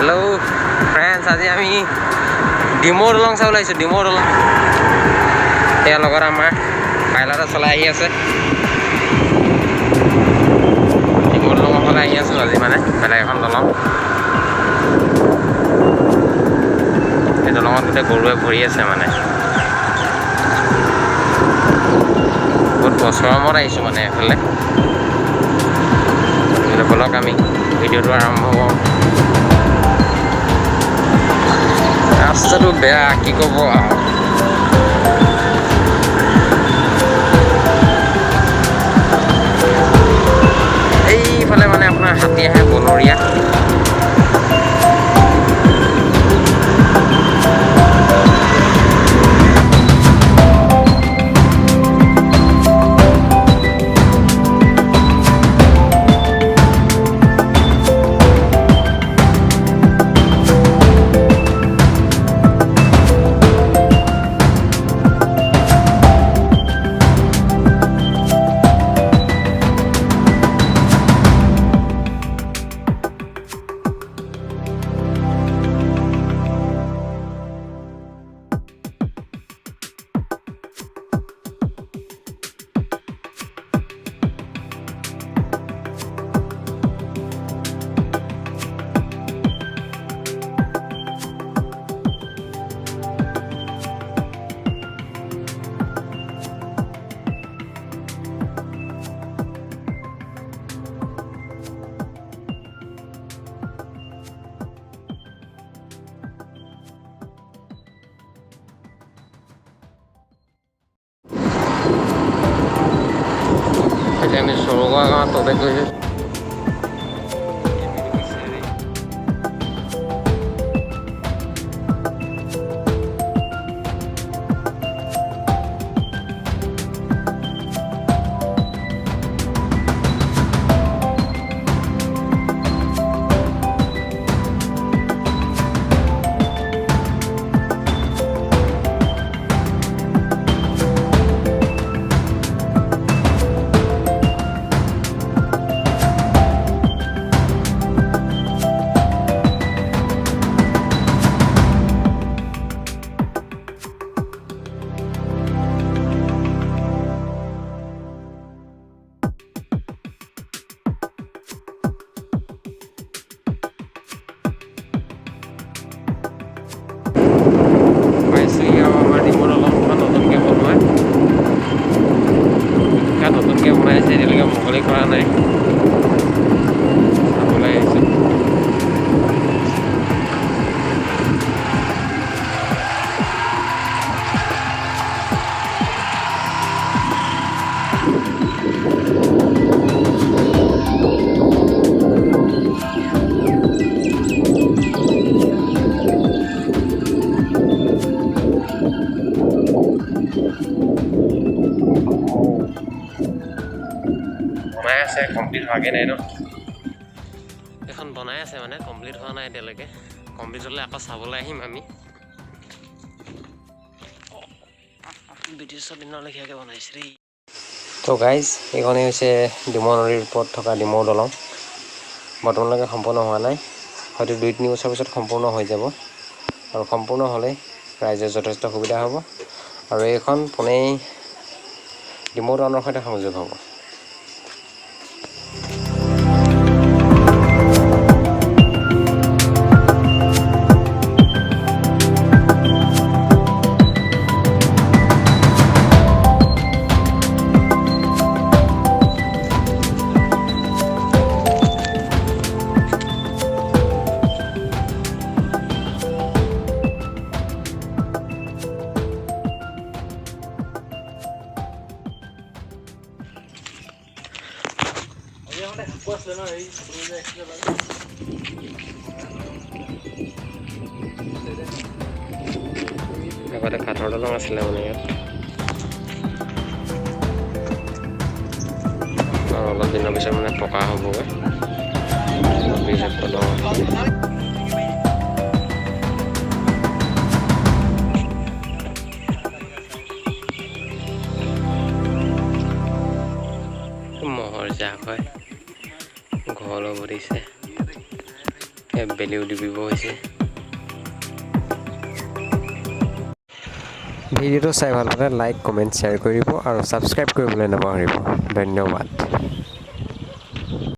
Hello friends, आज आम डिमौ दलং चाবলৈ আহিছোঁ। डिमौ दलং এয়া লগত আমাৰ পাইলটে চলাই আহি আছে। ডিমৌ দলঙৰ ফালে আহি আছোঁ আজি, মানে বেলেগ এখন দলং। এই দলঙত গোটেই গৰুৱে ভৰি আছে, মানে বহুত বছৰৰ মূৰত আহিছোঁ মানে এফালে। বলক আমি ভিডিঅ'টো আৰম্ভ কৰোঁ। ৰাস্তাটো বেয়া, কি ক'ব আৰু। এইফালে মানে আপোনাৰ হাতী আহে, বনৰীয়া। আমি সৰুগা গাঁৱত প্ৰৱেশ কৰিছোঁ। নতুনকৈ বনাইছে, এতিয়ালৈকে মুকলি কৰা নাই। চাবলৈ আহিছোঁ। বনাই আছে, কমপ্লিট হোৱাকৈ নাই ন। এখন বনাই আছে, মানে কমপ্লিট হোৱা নাই এতিয়ালৈকে। কমপ্লিট হ'লে আকৌ চাবলৈ আহিম আমি। ব্ৰিটিছৰ দিনৰ লেখীয়াকৈ বনাইছে দেই। তো গাইজ, এইখনেই হৈছে ডিমৌ নদীৰ ওপৰত থকা ডিমৌ দলং। বৰ্তমানলৈকে সম্পূৰ্ণ হোৱা নাই, হয়তো 2-3 বছৰ পিছত সম্পূৰ্ণ হৈ যাব। আৰু সম্পূৰ্ণ হ'লে ৰাইজৰ যথেষ্ট সুবিধা হ'ব। আৰু এইখন পোনেই ডিমৌ টাউনৰ সৈতে সংযোগ হ'ব। আগতে কাঠৰ দলং আছিলে মানে ইয়াত। অলপ দিনৰ পিছত মানে পকা হ'বগৈ। মহৰ জাক হয়, ঘৰলৈ ভৰিছে। বেলি উদিবিব হৈছে ভিডিঅ'টো চাই ভাল পালে লাইক কমেণ্ট শ্বেয়াৰ কৰিব আৰু ছাবস্ক্ৰাইব কৰিবলৈ নাপাহৰিব ধন্যবাদ